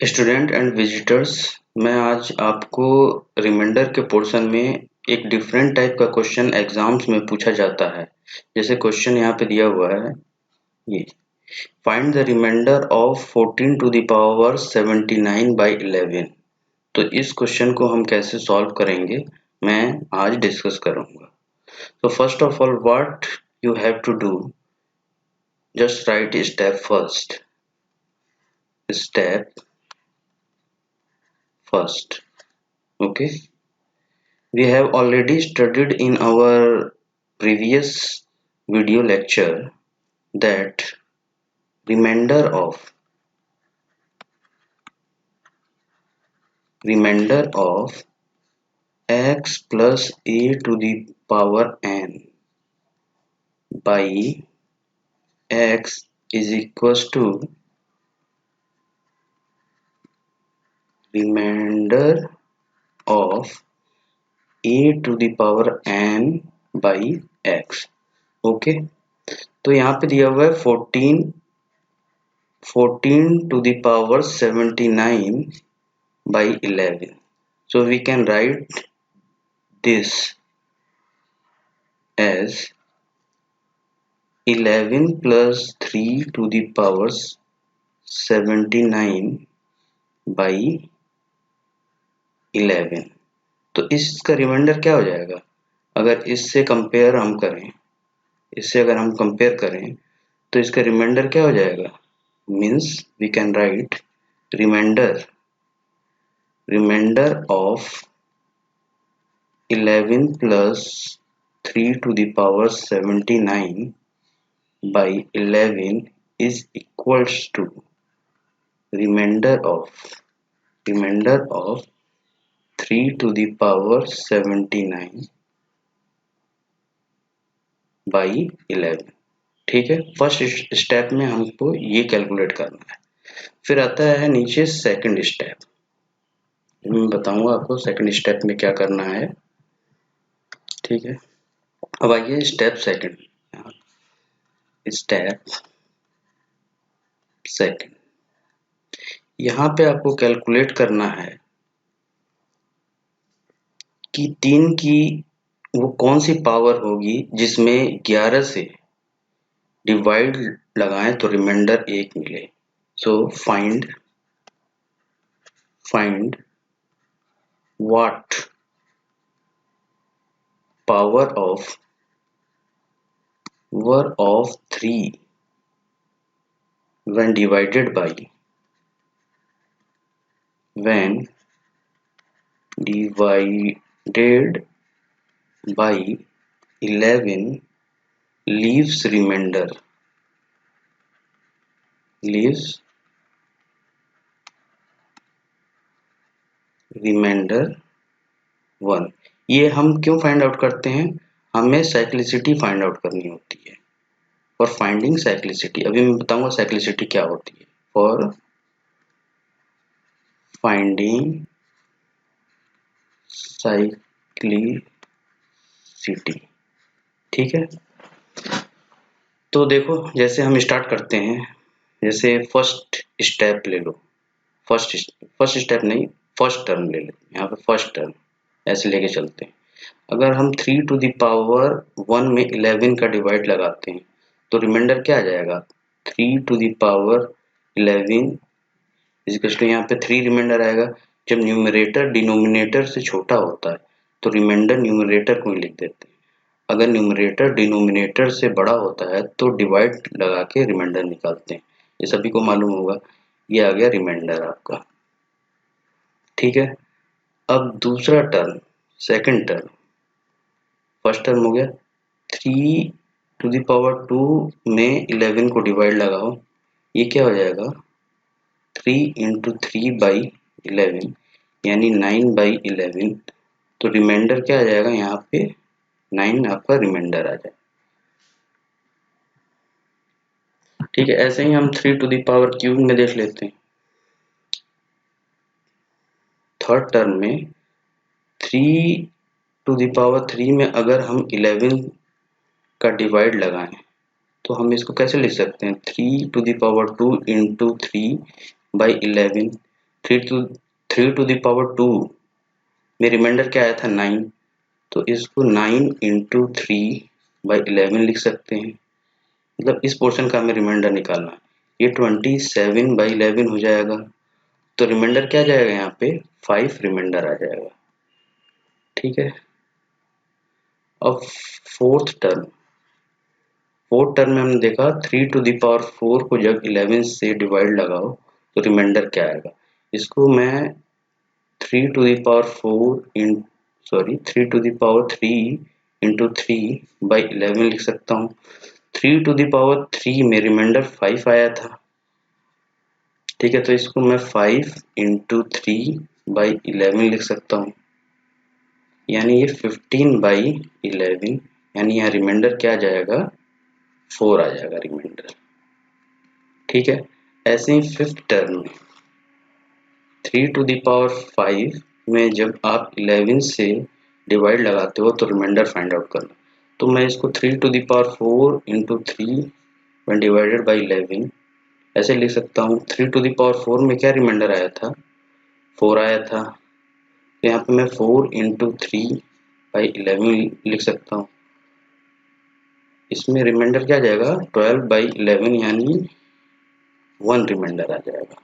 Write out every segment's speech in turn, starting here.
Student and visitors, मैं आज आपको रिमाइंडर के पोर्शन में एक डिफरेंट टाइप का क्वेश्चन एग्जाम्स में पूछा जाता है। जैसे क्वेश्चन यहाँ पे दिया हुआ है, ये find the remainder of 14 to the power 79 by 11। तो इस क्वेश्चन को हम कैसे सॉल्व करेंगे मैं आज डिस्कस करूंगा। तो first of all what you have to do, just write step first. Okay, we have already studied in our previous video lecture that remainder of x plus a to the power n by x is equals to remainder of a to the power n by x। Okay, तो यहाँ पे दिया हुआ है 14 to the power 79 by 11, so we can write this as 11 plus 3 to the power 79 by 11। तो इसका reminder क्या हो जाएगा? अगर इससे कंपेयर हम करें, तो इसका रिमाइंडर क्या हो जाएगा? Means we can write remainder of 11 plus 3 to the power 79 by 11 is equals to remainder of 3 to the power 79 by 11। ठीक है, फर्स्ट स्टेप में हमको ये कैलकुलेट करना है। फिर आता है नीचे सेकंड स्टेप। मैं बताऊंगा आपको सेकंड स्टेप में क्या करना है। ठीक है, अब आइए स्टेप सेकंड। यहाँ पे आपको कैलकुलेट करना है कि 3 की वो कौन सी पावर होगी जिसमें 11 से डिवाइड लगाएं तो रिमाइंडर 1 मिले। So find what power of 3 when divided by 11 leaves remainder 1। ये हम क्यों फाइंड आउट करते हैं? हमें साइक्लिसिटी फाइंड आउट करनी होती है। फॉर फाइंडिंग साइक्लिसिटी, अभी मैं बताऊंगा साइक्लिसिटी क्या होती है। फॉर फाइंडिंग साइक्लिसिटी, ठीक है। तो देखो, जैसे हम स्टार्ट करते हैं, जैसे फर्स्ट स्टेप ले लो, फर्स्ट स्टेप नहीं, फर्स्ट टर्म ले लो। यहाँ पे फर्स्ट टर्म ऐसे लेके चलते हैं। अगर हम 3 टू द पावर 1 में 11 का डिवाइड लगाते हैं तो रिमाइंडर क्या आ जाएगा? 3 to the power 11 equal to, यहाँ पे 3 रिमाइंडर आएगा। जब न्यूमरेटर डिनोमिनेटर से छोटा होता है तो रिमाइंडर न्यूमरेटर को ही लिख देते हैं। अगर न्यूमरेटर डिनोमिनेटर से बड़ा होता है तो डिवाइड लगा के रिमाइंडर निकालते हैं। ये सभी को मालूम होगा। ये आ गया रिमाइंडर आपका, ठीक है। अब दूसरा term, second term, first term हो गया 3 टू द पावर 2 में 11 को डिवाइड लगाओ, ये क्या हो जाएगा? 3 इंटू 3 बाई 11 यानी 9 बाई 11। तो रिमाइंडर क्या आ जाएगा? यहाँ पे 9 आपका रिमाइंडर आ जाए, ठीक है। ऐसे ही हम 3 टू द पावर क्यूब में देख लेते हैं। थर्ड टर्म में 3 टू द पावर 3 में अगर हम 11 का डिवाइड लगाएं तो हम इसको कैसे लिख सकते हैं? 3 to the power 2 into 3 by 11 3 to the power 2 में रिमाइंडर क्या आया था 9, तो इसको 9 इंटू 3/11 लिख सकते हैं। मतलब इस पोर्शन का हमें रिमाइंडर निकालना है। ये 27/11 हो जाएगा, तो रिमाइंडर क्या जाएगा यहाँ पे 5 रिमाइंडर आ जाएगा। ठीक है। अब फोर्थ टर्म में हमने देखा 3 टू द पावर 4 को जब 11 से डिवाइड लगाओ तो रिमाइंडर क्या आएगा। इसको मैं 3 to the power 3 to the power 3 into 3/11 लिख सकता हूँ। 3 टू द पावर 3 में रिमाइंडर 5 आया था। ठीक है, तो इसको मैं 5 इंटू 3/11 लिख सकता हूँ, यानी ये 15/11, यानी यहाँ रिमाइंडर क्या आ जाएगा 4 आ जाएगा रिमाइंडर। ठीक है। ऐसे ही फिफ्थ टर्म में 3 टू द पावर 5 में जब आप 11 से डिवाइड लगाते हो तो रिमाइंडर फाइंड आउट करना। तो मैं इसको 3 to the power 4 into 3 when divided by 11 ऐसे लिख सकता हूँ। 3 टू द पावर 4 में क्या रिमाइंडर आया था 4 आया था, तो यहाँ पे मैं 4 इंटू 3/11 लिख सकता हूँ। इसमें रिमाइंडर क्या आ जाएगा 12/11, यानी 1 रिमाइंडर आ जाएगा।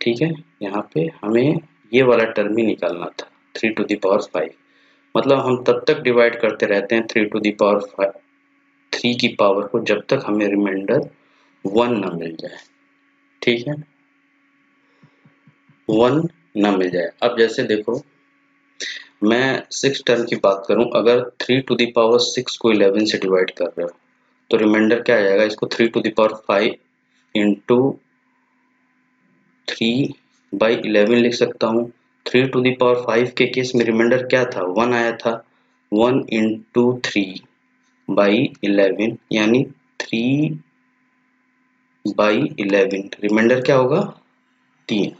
ठीक है, यहाँ पे हमें ये वाला टर्म ही निकालना था 3 टू द पावर 5। मतलब हम तब तक डिवाइड करते रहते हैं 3 टू द पावर 3 की पावर को जब तक हमें रिमाइंडर 1 ना मिल जाए। ठीक है, 1 ना मिल जाए। अब जैसे देखो मैं 6 टर्म की बात करूं, अगर 3 टू द पावर 6 को 11 से डिवाइड कर रहे हो तो रिमाइंडर क्या आ जाएगा। इसको 3 टू द पावर 5 इंटू 3/11 लिख सकता हूँ। 3 टू द पावर 5 के केस में रिमाइंडर क्या था 1 आया था। 1 इंटू 3/11 यानी 3/11, रिमाइंडर क्या होगा 3,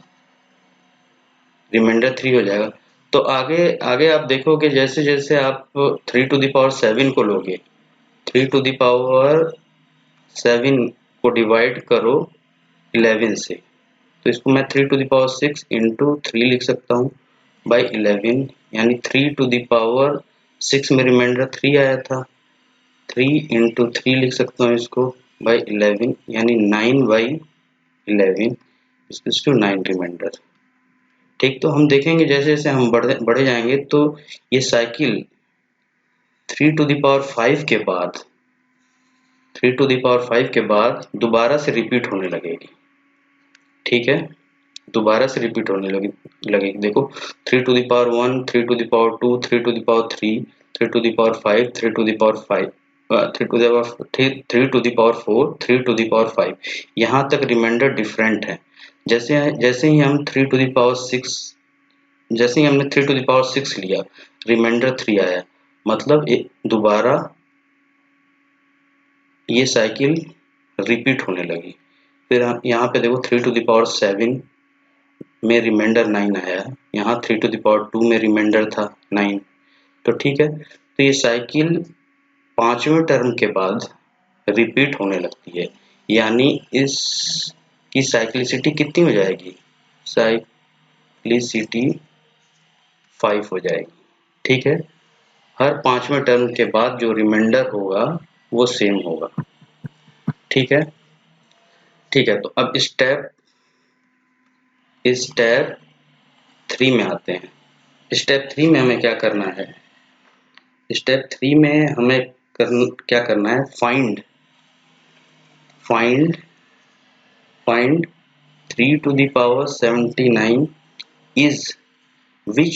रिमाइंडर 3 हो जाएगा। तो आगे आप देखोगे जैसे जैसे आप 3 टू द पावर 7 को लोगे, 3 टू द पावर 7 को डिवाइड करो 11 से, तो इसको मैं 3 टू द पावर 6 इंटू 3 लिख सकता हूँ बाई 11, यानी 3 टू द पावर 6 में रिमाइंडर 3 आया था। 3 इंटू 3 लिख सकता हूँ इसको बाई 11, यानी 9/11 इसको 9 रिमाइंडर। ठीक, तो हम देखेंगे जैसे जैसे हम बढ़े जाएंगे तो ये साइकिल 3 टू द पावर 5 के बाद 3 टू द पावर 5 के बाद दोबारा से रिपीट होने लगेगी। ठीक है, दोबारा से रिपीट होने लगेगी। देखो 3 to the power 1, 3 to the power 2, 3 to the power 3, 3 to the power 5, 3 to the power 5, 3 to the power 3 to the power 4, 3 to the power 5, यहाँ तक रिमाइंडर डिफरेंट है। जैसे ही हम 3 टू द पावर 6 जैसे ही हमने 3 टू द पावर 6 लिया reminder 3 आया, मतलब दोबारा ये साइकिल रिपीट होने लगी। फिर यहाँ पे देखो 3 टू द पावर 7 में रिमाइंडर 9 आया, यहाँ 3 टू द पावर 2 में रिमाइंडर था 9। तो ठीक है, तो ये साइकिल 5वें टर्म के बाद रिपीट होने लगती है, यानी इसकी साइक्लिसिटी कितनी हो जाएगी, साइक्लिसिटी 5 हो जाएगी। ठीक है, हर 5वें टर्म के बाद जो रिमाइंडर होगा वो सेम होगा। ठीक है, तो अब स्टेप 3 में आते हैं। स्टेप 3 में हमें क्या करना है, स्टेप 3 में हमें क्या करना है, find 3 to the power 79 is which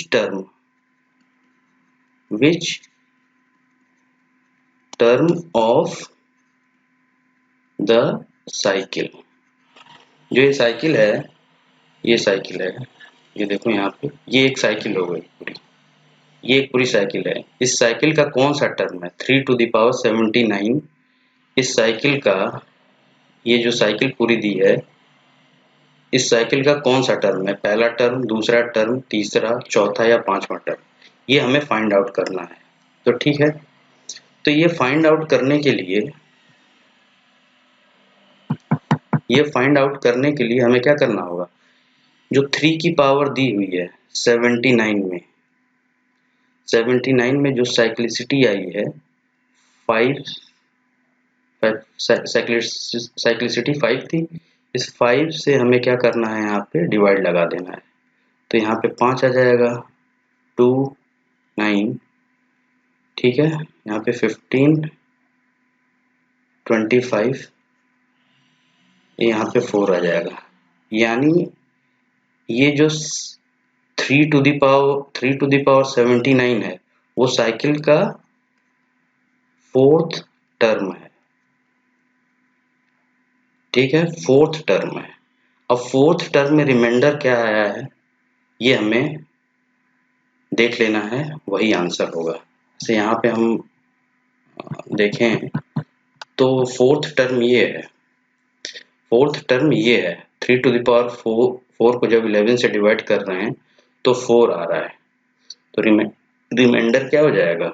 term of the cycle। जो ये साइकिल है, ये देखो यहाँ पे ये एक साइकिल हो गई पूरी, ये एक पूरी साइकिल है। इस साइकिल का कौन सा टर्म है 3 टू द पावर 79। इस साइकिल का, ये जो साइकिल पूरी दी है, इस साइकिल का कौन सा टर्म है, पहला टर्म, दूसरा टर्म, तीसरा, चौथा या 5वां टर्म, ये हमें फाइंड आउट करना है। तो ठीक है, तो ये फाइंड आउट करने के लिए हमें क्या करना होगा, जो 3 की पावर दी हुई है 79 में जो साइक्लिसिटी आई है 5 साइक्लिसिटी 5 थी। इस 5 से हमें क्या करना है, यहाँ पे डिवाइड लगा देना है। तो यहाँ पे 5 आ जाएगा, 2 9, ठीक है। यहाँ पे 15 25, यहाँ पे 4 आ जाएगा। यानी ये जो 3 टू द पावर 79 है वो साइकिल का 4th टर्म है, ठीक है, 4th टर्म है। अब 4th टर्म में रिमाइंडर क्या आया है ये हमें देख लेना है, वही आंसर होगा। जैसे यहाँ पे हम देखें तो 4th टर्म ये है, 4th टर्म ये है। 3 टू द पावर 4 को जब 11 से डिवाइड कर रहे हैं तो 4 आ रहा है, तो रिमाइंडर क्या हो जाएगा,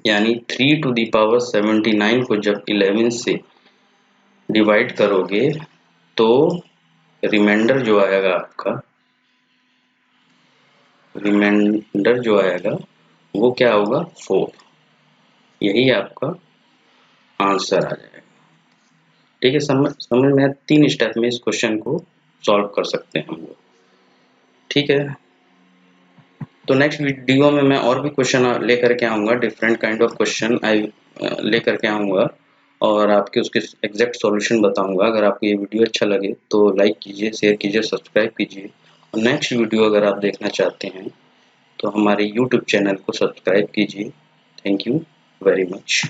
यानी 3 टू द पावर 79 को जब 11 से डिवाइड करोगे तो रिमाइंडर जो आएगा आपका, रिमाइंडर जो आएगा वो क्या होगा, 4। यही आपका आंसर आ जाएगा, ठीक है। समझ में 3 स्टेप में इस क्वेश्चन को सॉल्व कर सकते हैं हम लोग, ठीक है। तो नेक्स्ट वीडियो में मैं और भी क्वेश्चन लेकर के आऊँगा, डिफरेंट काइंड ऑफ क्वेश्चन लेकर के आऊँगा और आपके उसके एग्जैक्ट सॉल्यूशन बताऊँगा। अगर आपको ये वीडियो अच्छा लगे तो लाइक कीजिए, शेयर कीजिए, सब्सक्राइब कीजिए। और नेक्स्ट वीडियो अगर आप देखना चाहते हैं तो हमारे यूट्यूब चैनल को सब्सक्राइब कीजिए। Thank you very much.